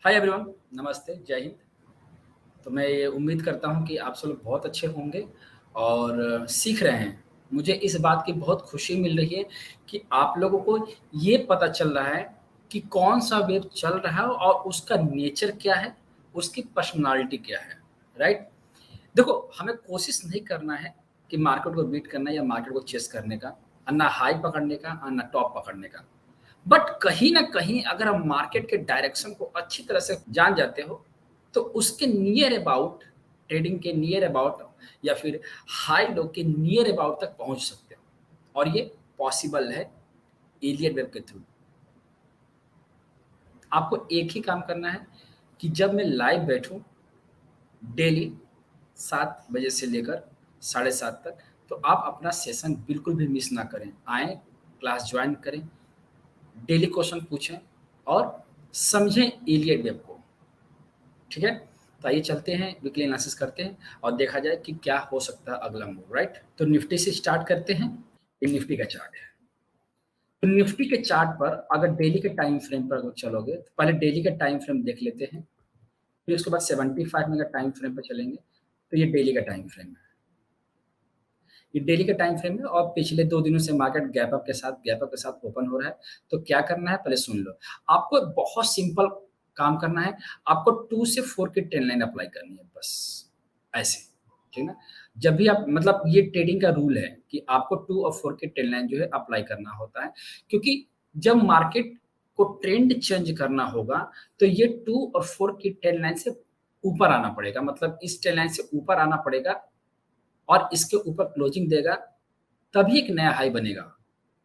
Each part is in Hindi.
हाय एवरीवन, नमस्ते, जय हिंद। तो मैं ये उम्मीद करता हूँ कि आप सब लोग बहुत अच्छे होंगे और सीख रहे हैं। मुझे इस बात की बहुत खुशी मिल रही है कि आप लोगों को ये पता चल रहा है कि कौन-सा वेब चल रहा है और उसका नेचर क्या है, उसकी पर्सनैलिटी क्या है, राइट? देखो, हमें कोशिश नहीं करना है कि मार्केट को बीट करना है या मार्केट को चेस करने का, ना हाई पकड़ने का और ना टॉप पकड़ने का। बट कहीं न कहीं अगर आप मार्केट के डायरेक्शन को अच्छी तरह से जान जाते हो, तो उसके नियर अबाउट ट्रेडिंग के नियर अबाउट या फिर हाई लो के नियर अबाउट तक पहुँच सकते हो और ये पॉसिबल है एलियट वेब के थ्रू। आपको एक ही काम करना है कि जब मैं लाइव बैठूँ डेली 7 बजे से लेकर साढ़े 7 तक, तो आप अपना सेशन बिल्कुल भी मिस ना करें। आएँ, क्लास जॉइन करें, डेली क्वेश्चन पूछें और समझें एलियट वेब को, ठीक है? तो आइए चलते हैं, वीकली एनालिसिस करते हैं और देखा जाए कि क्या हो सकता है अगला मूव, राइट? तो निफ्टी से स्टार्ट करते हैं। ये निफ्टी का चार्ट है। तो निफ्टी के चार्ट पर अगर डेली के टाइम फ्रेम पर अगर चलोगे, तो पहले डेली का टाइम फ्रेम देख लेते हैं, फिर उसके बाद 75 मिनट टाइम फ्रेम पर चलेंगे। तो ये डेली का टाइम फ्रेम है। ये डेली का टाइम फ्रेम है और पिछले 2 दिनों से मार्केट गैप अप के साथ ओपन हो रहा है। तो क्या करना है पहले सुन लो। आपको बहुत सिंपल काम करना है। आपको 2 से 4 की ट्रेंड लाइन अप्लाई करनी है बस, ऐसे, ठीक है ना? जब भी आप मतलब ये ट्रेडिंग का रूल है कि आपको 2 और 4 की ट्रेंड लाइन जो है अप्लाई करना होता है, क्योंकि जब मार्केट को ट्रेंड चेंज करना होगा, तो ये 2 और 4 की ट्रेंड लाइन से ऊपर आना पड़ेगा। मतलब इस ट्रेंड लाइन से ऊपर आना पड़ेगा और इसके ऊपर क्लोजिंग देगा, तभी एक नया हाई बनेगा।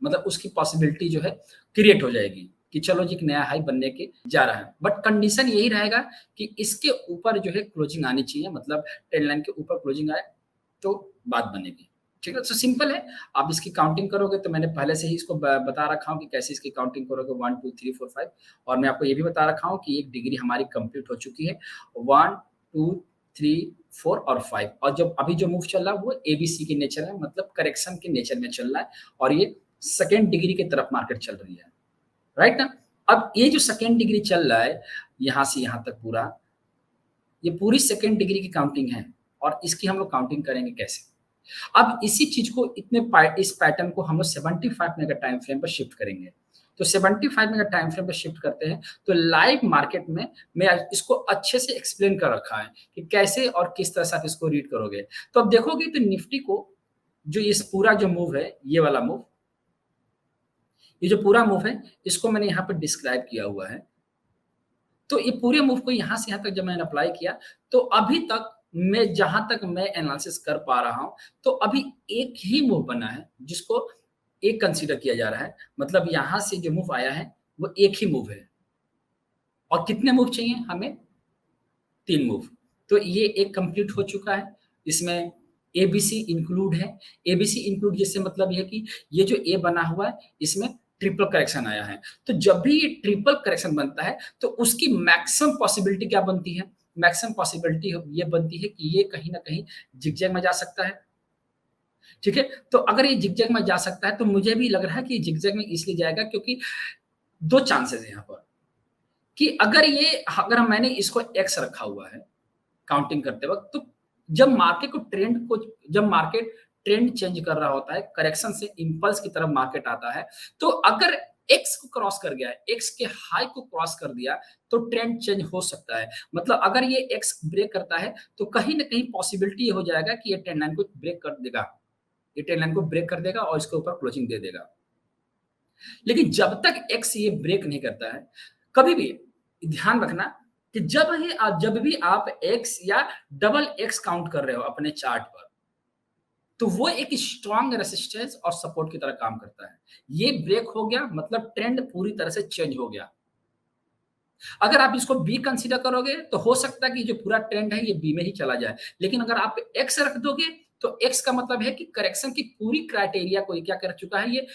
मतलब उसकी पॉसिबिलिटी जो है क्रिएट हो जाएगी कि चलो जी एक नया हाई बनने के जा रहा है। बट कंडीशन यही रहेगा कि इसके ऊपर जो है क्लोजिंग आनी चाहिए, मतलब ट्रेंड लाइन के ऊपर क्लोजिंग आए तो बात बनेगी। ठीक है? तो सिंपल है, आप इसकी काउंटिंग करोगे तो मैंने पहले से ही इसको ब बता रखा हूँ कि कैसे इसकी काउंटिंग करोगे 1, 2, 3, 4, 5 और मैं आपको ये भी बता रखा हूँ कि 1 डिग्री हमारी कंप्लीट हो चुकी है। 1, 2, 3, 4 और 5 और जब अभी जो मूव चल रहा है वो एबीसी के नेचर है, मतलब करेक्शन के नेचर में चल रहा है और ये सेकंड डिग्री की तरफ मार्केट चल रही है, राइट ना? अब ये जो सेकंड डिग्री चल रहा है, यहाँ से यहाँ तक पूरा, ये पूरी सेकंड डिग्री की काउंटिंग है और इसकी हम लोग काउंटिंग करेंगे कैसे? अब इसी चीज़ को इस पैटर्न को हम लोग 75 मिनट का टाइम फ्रेम पर शिफ्ट करेंगे। तो 75 मिनट टाइम फ्रेम पे शिफ्ट करते हैं, तो लाइव मार्केट में मैं आज इसको अच्छे से एक्सप्लेन कर रखा है कि कैसे और किस तरह से आप इसको रीड करोगे। तो अब देखोगे तो निफ्टी को जो इस पूरा जो मूव है, ये वाला मूव, ये जो पूरा मूव है, इसको मैंने यहाँ पे डिस्क्राइब किया हुआ है। तो ये पूरे मूव को यहाँ से यहाँ तक जब मैंने अप्लाई किया, तो अभी तक मैं जहाँ तक मैं एनालिसिस कर पा रहा हूँ, तो अभी एक ही मूव बना है, जिसको एक कंसीडर किया जा रहा है। मतलब यहाँ से जो मूव आया है, वो एक ही मूव है और कितने मूव चाहिए हमें? 3 मूव। तो ये एक कंप्लीट हो चुका है। इसमें एबीसी इंक्लूड है। एबीसी इंक्लूड जिससे मतलब ये है कि ये जो ए बना हुआ है, इसमें ट्रिपल करेक्शन आया है। तो जब भी ये ट्रिपल करेक्शन बनता है, तो उसकी मैक्सिमम पॉसिबिलिटी क्या बनती है? मैक्सिमम पॉसिबिलिटी ये बनती है कि ये कहीं न कहीं ज़िगज़ैग में जा सकता है। ठीक है? तो अगर ये ज़िगज़ैग में जा सकता है, तो मुझे भी लग रहा है कि ज़िगज़ैग में इसलिए जाएगा क्योंकि 2 चांसेज़ हैं यहाँ पर कि अगर मैंने इसको एक्स रखा हुआ है काउंटिंग करते वक़्त, तो जब मार्केट ट्रेंड चेंज कर रहा होता है, करेक्शन से इम्पल्स की तरफ मार्केट आता है, तो अगर एक्स को क्रॉस कर गया है, एक्स के हाई को क्रॉस कर दिया, तो ट्रेंड चेंज हो सकता है। मतलब अगर ये एक्स ब्रेक करता है, तो कहीं न कहीं पॉसिबिलिटी ये हो जाएगा कि ये ट्रेंड लाइन को ब्रेक कर देगा। ये ट्रेंड लाइन को ब्रेक कर देगा और इसके ऊपर क्लोजिंग दे देगा। लेकिन जब तक एक्स ये ब्रेक नहीं करता है, कभी भी ध्यान रखना कि जब भी आप एक्स या डबल एक्स काउंट कर रहे हो अपने चार्ट पर, तो वो एक स्ट्रॉन्ग रेजिस्टेंस और सपोर्ट की तरह काम करता है। ये ब्रेक हो गया मतलब ट्रेंड पूरी तरह से चेंज हो गया। अगर आप इसको बी कंसीडर करोगे तो हो सकता है कि जो पूरा ट्रेंड है ये बी में ही चला जाए। लेकिन अगर आप एक्स रख दोगे तो एक्स का मतलब है कि करेक्शन की पूरी क्राइटेरिया को ये क्या कर चुका है, ये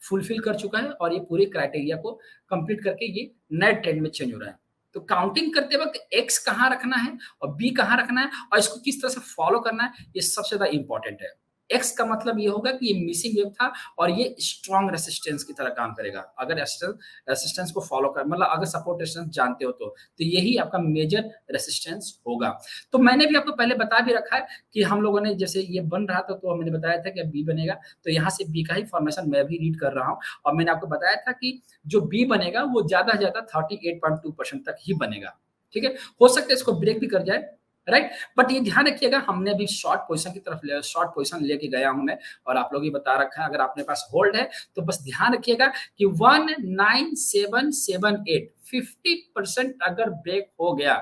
फुलफिल कर चुका है और ये पूरे क्राइटेरिया को कंप्लीट करके ये नए ट्रेंड में चेंज हो रहा है। तो काउंटिंग करते वक़्त एक्स कहाँ रखना है और बी कहाँ रखना है और इसको किस तरह से फॉलो करना है, ये सबसे ज़्यादा इम्पोर्टेंट है। एक्स का मतलब ये होगा कि ये मिसिंग वेव था और ये स्ट्रॉन्ग रेसिस्टेंस की तरह काम करेगा। अगर रेसिस्टेंस को फॉलो कर मतलब अगर सपोर्ट रेसिस्टेंस जानते हो तो यही आपका मेजर रेसिस्टेंस होगा। तो मैंने भी आपको पहले बता भी रखा है कि हम लोगों ने जैसे ये बन रहा था तो मैंने बताया था कि बी बनेगा, तो यहाँ से बी का ही फॉर्मेशन मैं भी रीड कर रहा हूँ और मैंने आपको बताया था कि जो बी बनेगा वो ज़्यादा से ज़्यादा 38.2% तक ही बनेगा, ठीक है? हो सकता है इसको ब्रेक भी कर जाए, राइट? बट ये ध्यान रखिएगा हमने अभी शॉर्ट पोज़ीशन की तरफ शॉर्ट पोज़ीशन लेके गया हूँ मैं और आप लोग ये बता रखा है अगर आपके पास होल्ड है तो बस ध्यान रखिएगा कि 19778 50% अगर ब्रेक हो गया,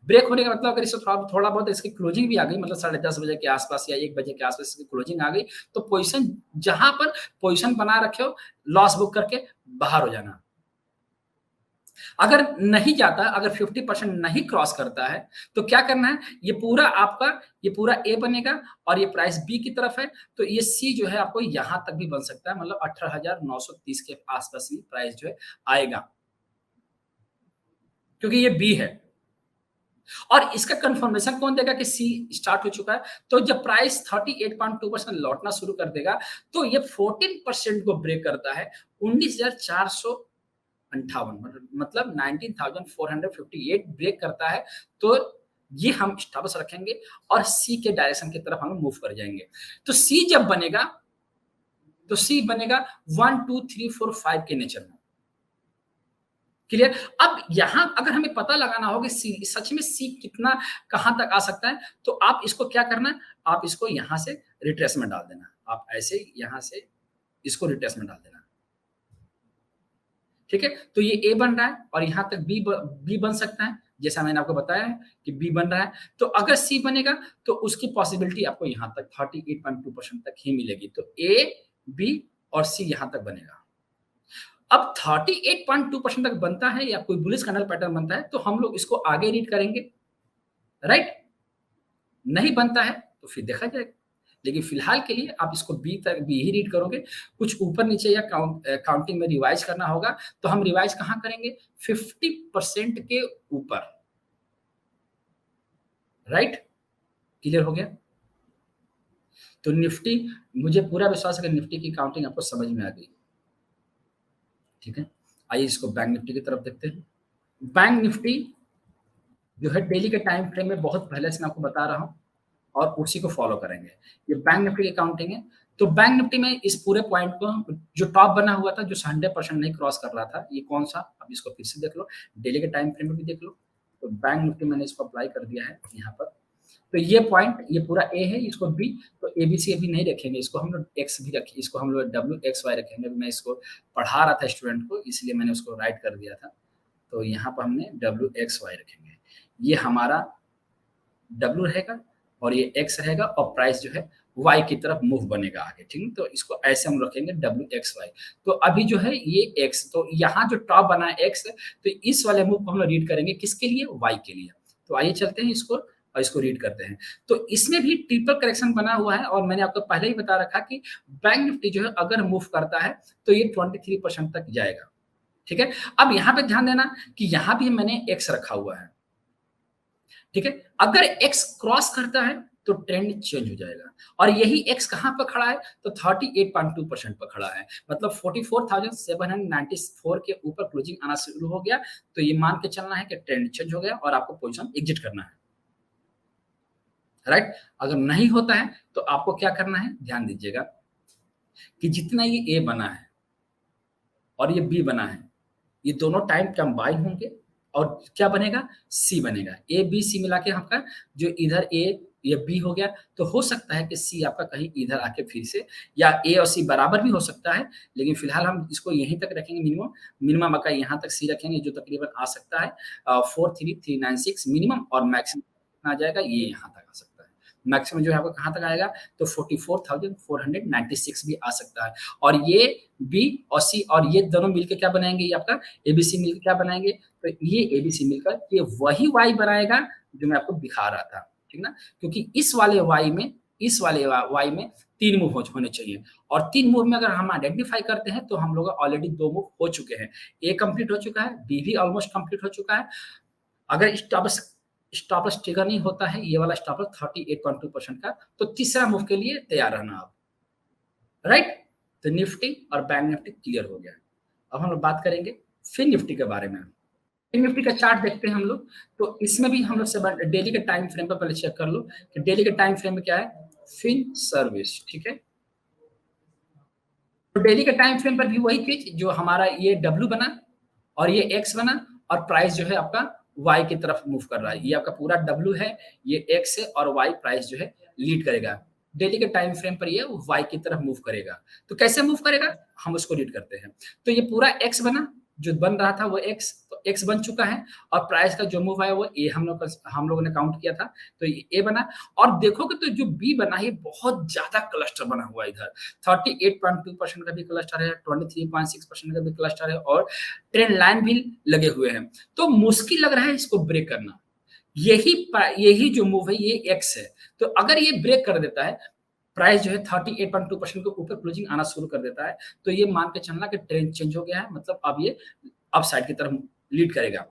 ब्रेक होने का मतलब अगर इससे थोड़ा बहुत इसकी क्लोजिंग भी आ गई मतलब 10:30 बजे के आसपास या 1 बजे के आसपास इसकी क्लोजिंग आ गई, तो पोज़ीशन जहाँ पर पोज़ीशन बना रखे हो, लॉस बुक करके बाहर हो जाना। अगर नहीं जाता, अगर 50% नहीं क्रॉस करता है, तो क्या करना है, ये पूरा ए बनेगा और ये प्राइस बी की तरफ है, तो ये सी जो है आपको यहाँ तक भी बन सकता है मतलब 18,930 के आसपास भी प्राइस जो है आएगा। क्योंकि ये बी है। और इसका कंफर्मेशन कौन देगा कि सी स्टार्ट हो चुका है? तो जब प्राइस 38.2% लौटना शुरू कर देगा, तो ये 14% को ब्रेक करता है, 19,458 मतलब 19,458 ब्रेक करता है, तो ये हम स्टॉप लॉस रखेंगे और सी के डायरेक्शन की तरफ हम मूव कर जाएँगे। तो सी जब बनेगा, तो सी बनेगा 1, 2, 3, 4, 5 के नेचर में। क्लियर? अब यहाँ अगर हमें पता लगाना हो कि सी सच में सी कितना कहाँ तक आ सकता है, तो आप इसको क्या करना है, आप इसको यहाँ से रिट्रेसमेंट डाल देना। आप ऐसे यहाँ से इसको रिट्रेसमेंट डाल देना। ठीक है? तो ये ए बन रहा है और यहाँ तक बी बन सकता है, जैसा मैंने आपको बताया है कि बी बन रहा है। तो अगर सी बनेगा, तो उसकी पॉसिबिलिटी आपको यहाँ तक 38.2% तक ही मिलेगी। तो ए, बी और सी यहाँ तक बनेगा। अब 38.2% तक बनता है या कोई बुलिश कैंडल पैटर्न बनता है तो हम लोग इसको आगे रीड करेंगे, राइट? नहीं बनता है तो फिर देखा जाएगा। लेकिन फिलहाल के लिए आप इसको बी ही रीड करोगे। कुछ ऊपर-नीचे या काउंटिंग में रिवाइज़ करना होगा तो हम रिवाइज़ कहाँ करेंगे? 50% के ऊपर, राइट? क्लियर हो गया? तो निफ्टी मुझे पूरा विश्वास है कि निफ्टी की काउंटिंग आपको समझ में आ गई। ठीक है? आइए इसको बैंक निफ्टी की तरफ देखते हैं। बैंक निफ्टी जो है डेली के टाइम फ्रेम में बहुत पहले से मैं आपको बता रहा हूँ और उसी को फॉलो करेंगे। ये बैंक निफ्टी की काउंटिंग है। तो बैंक निफ्टी में इस पूरे पॉइंट को जो टॉप बना हुआ था, जो 100% नहीं क्रॉस कर रहा था, ये कौन-सा? अब इसको फिर से देख लो, डेली के टाइम फ्रेम में भी देख लो। तो बैंक निफ्टी मैंने इसको अप्लाई कर दिया है यहाँ पर। तो ये पॉइंट, ये पूरा ए है, इसको बी, तो एबीसी अभी नहीं रखेंगे, इसको हम लोग एक्स भी रखें, इसको हम लोग डब्ल्यू-एक्स-वाई रखेंगे। मैं इसको पढ़ा रहा था स्टूडेंट को, इसलिए मैंने उसको राइट कर दिया था। तो यहाँ पर हमने डब्ल्यू-एक्स-वाई रखेंगे। ये हमारा डब्ल्यू रहेगा और ये एक्स रहेगा और प्राइस जो है वाई की तरफ मूव बनेगा आगे, ठीक है? तो इसको ऐसे हम रखेंगे डब्ल्यू-एक्स-वाई। तो अभी जो है ये एक्स, तो यहाँ जो टॉप बना है एक्स, तो इस वाले मूव को हम लोग रीड करेंगे किसके लिए? वाई के लिए। तो आइए चलते हैं इसको और इसको रीड करते हैं। तो इसमें भी ट्रिपल करेक्शन बना हुआ है और मैंने आपको पहले ही बता रखा कि बैंक निफ्टी जो है अगर मूव करता है तो ये 23% तक जाएगा, ठीक है? अब यहाँ पे ध्यान देना कि यहाँ भी मैंने एक्स रखा हुआ है, ठीक है? अगर एक्स क्रॉस करता है तो ट्रेंड चेंज हो जाएगा और यही एक्स कहाँ पर खड़ा है? तो 38.2% पर खड़ा है। मतलब 44,794 के ऊपर क्लोजिंग आना शुरू हो गया, तो ये मान के चलना है कि ट्रेंड चेंज हो गया और आपको पोज़ीशन एग्ज़िट करना है, राइट? अगर नहीं होता है, तो आपको क्या करना है? ध्यान दीजिएगा कि जितना ये ए बना है और ये बी बना है, ये दोनों टाइम कंबाइन होंगे और क्या बनेगा? सी बनेगा। ए, बी, सी मिला के आपका जो इधर ए, ये बी हो गया, तो हो सकता है कि सी आपका कहीं इधर आके फिर से या ए और सी बराबर भी हो सकता है, लेकिन फिलहाल हम इसको यहीं तक रखेंगे मिनिमम। मिनिमम आपका यहाँ तक सी रखेंगे जो तकरीबन आ सकता है 43,396 मिनिमम और मैक्सिमम कितना आ जाएगा? ये यहाँ तक आ सकता है। मैक्सिमम जो है आपका कहाँ तक आएगा? तो 44,496 भी आ सकता है और ये बी और सी और ये दोनों मिलके क्या बनाएँगे? ये आपका एबीसी मिलके क्या बनाएँगे? तो ये एबीसी मिलकर ये वही वाई बनाएगा जो मैं आपको दिखा रहा था, ठीक ना? क्योंकि इस वाले वाई में 3 मूव होने चाहिए और 3 मूव में अगर हम आइडेंटिफ़ाई करते हैं तो हम लोग ऑलरेडी 2 मूव हो चुके हैं। ए कंप्लीट हो चुका है, बी भी ऑलमोस्ट कंप्लीट हो चुका है। अगर स्टॉप स्टॉप लॉस ट्रिगर नहीं होता है, ये वाला स्टॉप लॉस 38.2% का, तो तीसरा मूव के लिए तैयार रहना आप, राइट? तो निफ्टी और बैंक निफ्टी क्लियर हो गया। अब हम लोग बात करेंगे फिन निफ्टी के बारे में। फिन निफ्टी का चार्ट देखते हैं हम लोग, तो इसमें भी हम लोग सब डेली के टाइम फ्रेम पर पहले चेक कर लो कि डेली के टाइम फ्रेम में क्या है, फिन सर्विस, ठीक है। तो डेली के टाइम फ्रेम पर भी वही चीज, जो हमारा ये डब्ल्यू बना और ये एक्स बना, और प्राइस जो है आपका वाई की तरफ मूव कर रहा है, ये आपका पूरा डब्ल्यू है, ये एक्स है, और वाई प्राइस जो है लीड करेगा। डेली के टाइम फ्रेम पर ये वाई की तरफ मूव करेगा। तो कैसे मूव करेगा, हम उसको रीड करते हैं। तो ये पूरा एक्स बना, जो बन रहा था वो एक्स, तो एक्स बन चुका है, और प्राइस का जो मूव आया वो ए हम लोगों ने काउंट किया था, तो ये ए बना। और देखोगे तो जो बी बना है बहुत ज्यादा क्लस्टर बना हुआ है इधर, 38.2% का भी क्लस्टर है, 23.6% का भी क्लस्टर है, और ट्रेंड लाइन भी लगे हुए हैं। तो मुश्किल लग रहा है इसको ब्रेक करना। यही यही जो मूव है ये एक्स है, तो अगर ये ब्रेक कर देता है, प्राइस जो है 38.2% के ऊपर क्लोजिंग आना शुरू कर देता है, तो ये मान के चलना कि ट्रेंड चेंज हो गया है, मतलब अब ये अपसाइड की तरफ लीड करेगा।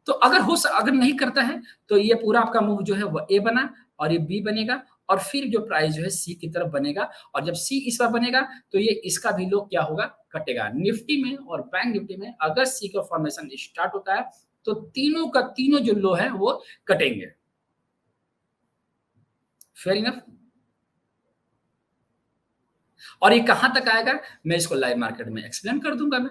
तो अगर नहीं करता है, तो ये पूरा आपका मूव जो है वो ए बना, और ये बी बनेगा, और फिर जो प्राइस जो है सी की तरफ बनेगा, और जब सी इस बार बनेगा तो ये इसका भी लो क्या होगा, कटेगा। निफ्टी में और बैंक निफ्टी में अगर सी का फॉर्मेशन स्टार्ट होता है, तो तीनों का तीनों जो लो है वो कटेंगे। Fair enough. और ये कहां तक आएगा, मैं इसको लाइव मार्केट में एक्सप्लेन कर दूंगा मैं,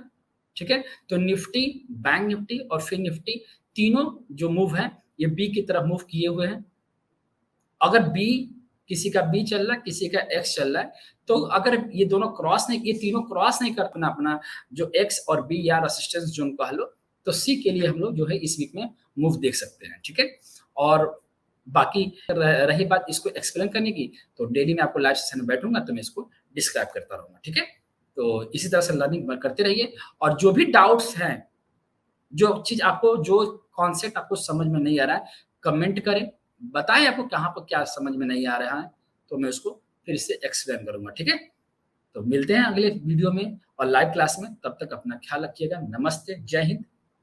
ठीक है। तो निफ्टी, बैंक निफ्टी और फिर निफ्टी, तीनों जो मूव है ये बी की तरफ मूव किए हुए हैं। अगर बी, किसी का बी चल रहा है, किसी का एक्स चल रहा है, तो अगर ये दोनों क्रॉस नहीं, ये तीनों क्रॉस नहीं कर पाना अपना जो एक्स और बी या रेसिस्टेंस जोन कह लो, तो सी के लिए हम लोग जो है इस वीक में मूव देख सकते हैं, ठीक है। और बाकी रही बात इसको एक्सप्लेन करने की, तो डेली में आपको लाइव सेशन में बैठूंगा तो मैं इसको डिस्क्राइब करता रहूंगा, ठीक है। तो इसी तरह से लर्निंग करते रहिए, और जो भी डाउट्स हैं, जो चीज आपको, जो कॉन्सेप्ट आपको समझ में नहीं आ रहा है, कमेंट करें, बताएं आपको कहाँ पर क्या समझ में नहीं आ रहा है, तो मैं उसको फिर से एक्सप्लेन करूंगा, ठीक है। तो मिलते हैं अगले वीडियो में और लाइव क्लास में, तब तक अपना ख्याल रखिएगा। नमस्ते, जय हिंद।